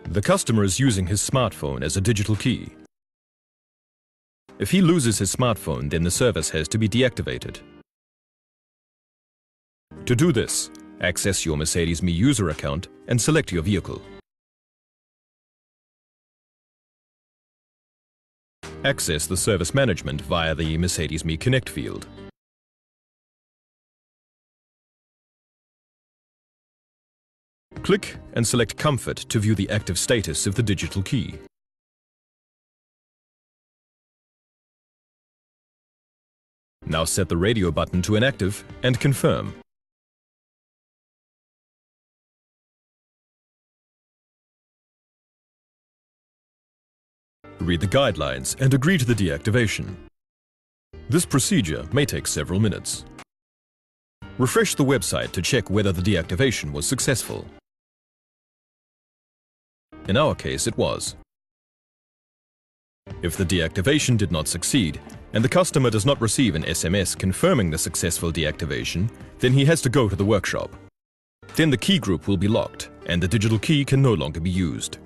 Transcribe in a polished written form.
The customer is using his smartphone as a digital key. If he loses his smartphone, then the service has to be deactivated. To do this, access your Mercedes-Me user account and select your vehicle. Access the service management via the Mercedes-Me Connect field. Click and select Comfort to view the active status of the digital key. Now set the radio button to inactive and confirm. Read the guidelines and agree to the deactivation. This procedure may take several minutes. Refresh the website to check whether the deactivation was successful. In our case, it was. If the deactivation did not succeed and the customer does not receive an SMS confirming the successful deactivation, then he has to go to the workshop. Then the key group will be locked and the digital key can no longer be used.